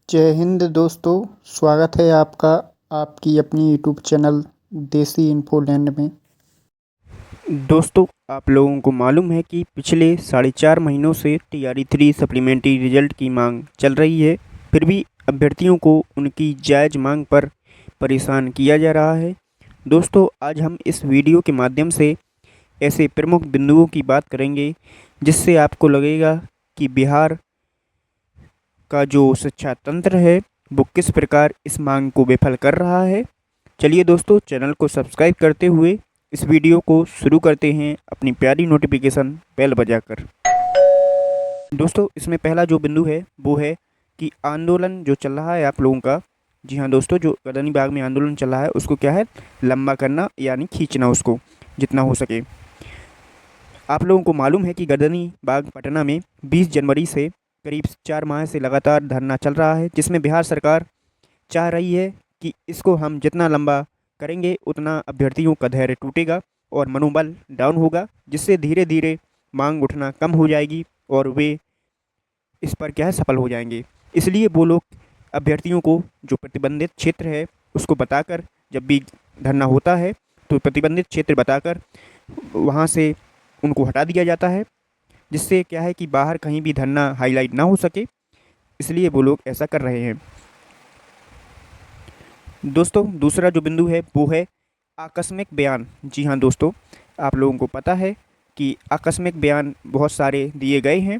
जय हिंद दोस्तों। स्वागत है आपका आपकी अपनी यूट्यूब चैनल देसी इन्फोलैंड में। दोस्तों, आप लोगों को मालूम है कि पिछले 4.5 महीनों से TRE3 सप्लीमेंट्री रिजल्ट की मांग चल रही है। फिर भी अभ्यर्थियों को उनकी जायज़ मांग पर परेशान किया जा रहा है। दोस्तों, आज हम इस वीडियो के माध्यम से ऐसे प्रमुख बिंदुओं की बात करेंगे जिससे आपको लगेगा कि बिहार का जो शिक्षा तंत्र है वो किस प्रकार इस मांग को विफल कर रहा है। चलिए दोस्तों, चैनल को सब्सक्राइब करते हुए इस वीडियो को शुरू करते हैं अपनी प्यारी नोटिफिकेशन बेल बजाकर। दोस्तों, इसमें पहला जो बिंदु है वो है कि आंदोलन जो चल रहा है आप लोगों का, जी हाँ दोस्तों, जो गर्दनी बाग में आंदोलन चल रहा है उसको क्या है, लंबा करना यानी खींचना उसको जितना हो सके। आप लोगों को मालूम है कि गर्दनी बाग पटना में 20 जनवरी से करीब 4 माह से लगातार धरना चल रहा है, जिसमें बिहार सरकार चाह रही है कि इसको हम जितना लंबा करेंगे उतना अभ्यर्थियों का धैर्य टूटेगा और मनोबल डाउन होगा, जिससे धीरे धीरे मांग उठना कम हो जाएगी और वे इस पर क्या है सफल हो जाएंगे। इसलिए वो लोग अभ्यर्थियों को जो प्रतिबंधित क्षेत्र है उसको बताकर, जब भी धरना होता है तो प्रतिबंधित क्षेत्र बताकर वहाँ से उनको हटा दिया जाता है, जिससे क्या है कि बाहर कहीं भी धरना हाईलाइट ना हो सके। इसलिए वो लोग ऐसा कर रहे हैं। दोस्तों, दूसरा जो बिंदु है वो है आकस्मिक बयान। जी हाँ दोस्तों, आप लोगों को पता है कि आकस्मिक बयान बहुत सारे दिए गए हैं।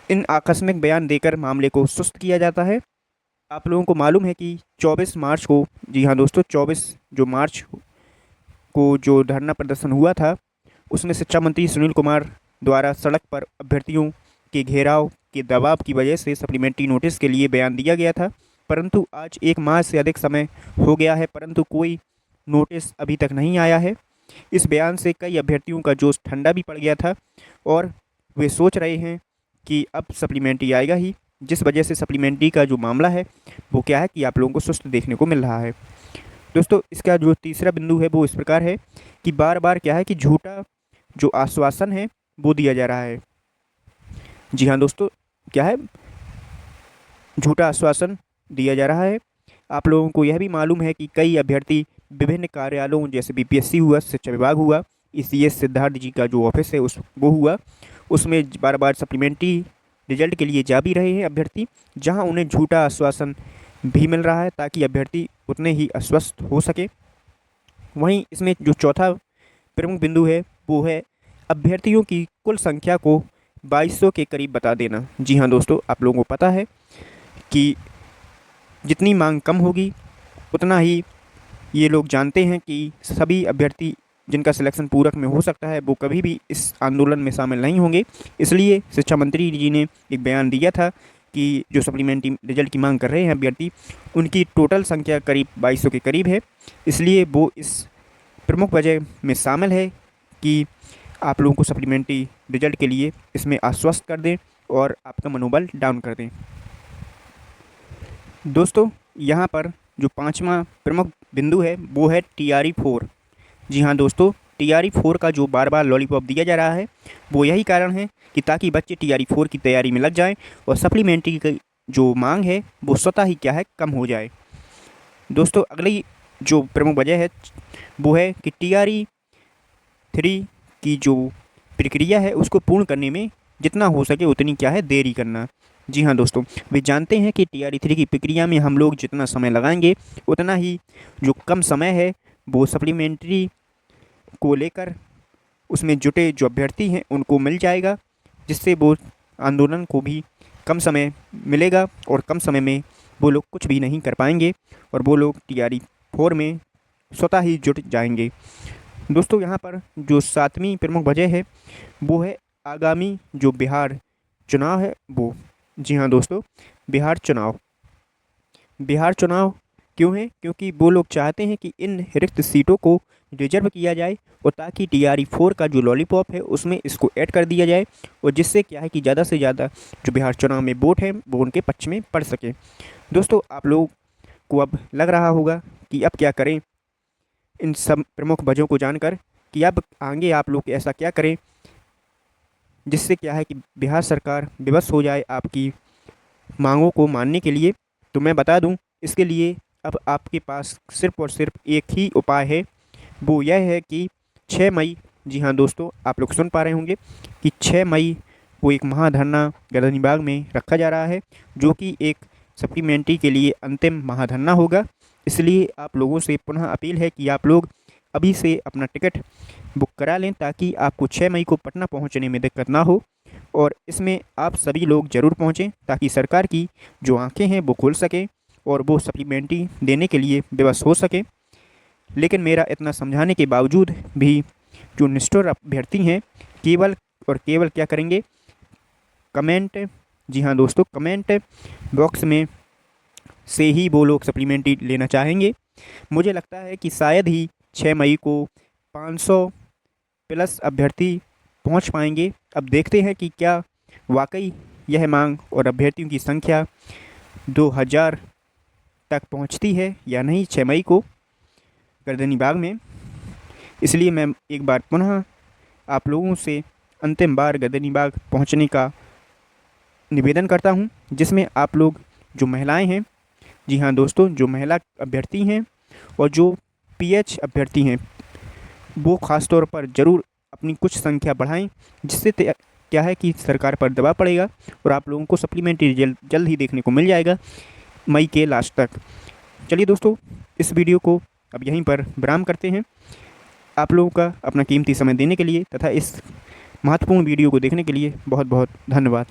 इन आकस्मिक बयान देकर मामले को सुस्त किया जाता है। आप लोगों को मालूम है कि 24 मार्च को, जी हाँ दोस्तों, 24 जो मार्च को जो धरना प्रदर्शन हुआ था उसमें शिक्षा मंत्री सुनील कुमार द्वारा सड़क पर अभ्यर्थियों के घेराव के दबाव की वजह से सप्लीमेंट्री नोटिस के लिए बयान दिया गया था। परंतु आज 1 माह से अधिक समय हो गया है, परंतु कोई नोटिस अभी तक नहीं आया है। इस बयान से कई अभ्यर्थियों का जोश ठंडा भी पड़ गया था और वे सोच रहे हैं कि अब सप्लीमेंट्री आएगा ही, जिस वजह से सप्लीमेंट्री का जो मामला है वो क्या है कि आप लोगों को सुस्त देखने को मिल रहा है। दोस्तों, इसका जो तीसरा बिंदु है वो इस प्रकार है कि बार बार क्या है कि झूठा जो आश्वासन है वो दिया जा रहा है। जी हाँ दोस्तों, क्या है, झूठा आश्वासन दिया जा रहा है। आप लोगों को यह भी मालूम है कि कई अभ्यर्थी विभिन्न कार्यालयों जैसे BPSC हुआ, शिक्षा विभाग हुआ, ECS सिद्धार्थ जी का जो ऑफिस है उस वो हुआ, उसमें बार बार सप्लीमेंट्री रिजल्ट के लिए जा भी रहे हैं अभ्यर्थी, जहां उन्हें झूठा आश्वासन भी मिल रहा है ताकि अभ्यर्थी उतने ही अस्वस्थ हो सके। वहीं इसमें जो चौथा प्रमुख बिंदु है वो है अभ्यर्थियों की कुल संख्या को 2200 के करीब बता देना। जी हाँ दोस्तों, आप लोगों को पता है कि जितनी मांग कम होगी उतना ही ये लोग जानते हैं कि सभी अभ्यर्थी जिनका सिलेक्शन पूरक में हो सकता है वो कभी भी इस आंदोलन में शामिल नहीं होंगे। इसलिए शिक्षा मंत्री जी ने एक बयान दिया था कि जो सप्लीमेंट्री रिजल्ट की मांग कर रहे हैं अभ्यर्थी, उनकी टोटल संख्या करीब 2200 के करीब है। इसलिए वो इस प्रमुख वजह में शामिल है कि आप लोगों को सप्लीमेंट्री रिजल्ट के लिए इसमें आश्वस्त कर दें और आपका मनोबल डाउन कर दें। दोस्तों, यहाँ पर जो पांचवा प्रमुख बिंदु है वो है TRE4। जी हाँ दोस्तों, TRE4 का जो बार बार लॉलीपॉप दिया जा रहा है वो यही कारण है कि ताकि बच्चे TRE4 की तैयारी में लग जाएं और सप्लीमेंट्री की जो मांग है वो स्वतः ही क्या है कम हो जाए। दोस्तों, अगली जो प्रमुख वजह है वो है कि TRE3 की जो प्रक्रिया है उसको पूर्ण करने में जितना हो सके उतनी क्या है देरी करना। जी हाँ दोस्तों, वे जानते हैं कि TRE3 की प्रक्रिया में हम लोग जितना समय लगाएंगे उतना ही जो कम समय है वो सप्लीमेंट्री को लेकर उसमें जुटे जो अभ्यर्थी हैं उनको मिल जाएगा, जिससे वो आंदोलन को भी कम समय मिलेगा और कम समय में वो लोग कुछ भी नहीं कर पाएंगे और वो लोग TRE4 में स्वतः ही जुट जाएंगे। दोस्तों, यहाँ पर जो सातवीं प्रमुख वजह है वो है आगामी जो बिहार चुनाव है वो। जी हाँ दोस्तों, बिहार चुनाव क्यों है? क्योंकि वो लोग चाहते हैं कि इन रिक्त सीटों को रिजर्व किया जाए और ताकि TRE4 का जो लॉलीपॉप है उसमें इसको ऐड कर दिया जाए और जिससे क्या है कि ज़्यादा से ज़्यादा जो बिहार चुनाव में वोट है वो उनके पक्ष में पड़ सके। दोस्तों, आप लोगों को अब लग रहा होगा कि अब क्या करें इन सब प्रमुख वजहों को जानकर, कि अब आगे आप लोग ऐसा क्या करें जिससे क्या है कि बिहार सरकार विवश हो जाए आपकी मांगों को मानने के लिए। तो मैं बता दूं, इसके लिए अब आपके पास सिर्फ़ और सिर्फ एक ही उपाय है, वो यह है कि 6 मई, जी हाँ दोस्तों, आप लोग सुन पा रहे होंगे कि 6 मई को एक महाधरना गर्दनीबाग में रखा जा रहा है, जो कि एक सप्लीमेंट्री के लिए अंतिम महाधरना होगा। इसलिए आप लोगों से पुनः अपील है कि आप लोग अभी से अपना टिकट बुक करा लें, ताकि आपको 6 मई को पटना पहुंचने में दिक्कत ना हो। और इसमें आप सभी लोग ज़रूर पहुंचें, ताकि सरकार की जो आंखें हैं वो खुल सकें और वो सप्लीमेंट्री देने के लिए विवश हो सके। लेकिन मेरा इतना समझाने के बावजूद भी जो निष्ठुर अभ्यर्थी हैं, केवल और केवल क्या करेंगे, कमेंट, जी हाँ दोस्तों, कमेंट बॉक्स में से ही वो लोग सप्लीमेंट्री लेना चाहेंगे। मुझे लगता है कि शायद ही 6 मई को 500 प्लस अभ्यर्थी पहुंच पाएंगे। अब देखते हैं कि क्या वाकई यह मांग और अभ्यर्थियों की संख्या 2000 तक पहुंचती है या नहीं 6 मई को गर्दनीबाग में। इसलिए मैं एक बार पुनः आप लोगों से अंतिम बार गर्दनीबाग पहुंचने का निवेदन करता हूं, जिसमें आप लोग जो महिलाएं हैं, जी हाँ दोस्तों, जो महिला अभ्यर्थी हैं और जो पीएच अभ्यर्थी हैं, वो ख़ास तौर पर ज़रूर अपनी कुछ संख्या बढ़ाएं, जिससे क्या है कि सरकार पर दबाव पड़ेगा और आप लोगों को सप्लीमेंट्री जल्द ही देखने को मिल जाएगा मई के लास्ट तक। चलिए दोस्तों, इस वीडियो को अब यहीं पर विराम करते हैं। आप लोगों का अपना कीमती समय देने के लिए तथा इस महत्वपूर्ण वीडियो को देखने के लिए बहुत बहुत धन्यवाद।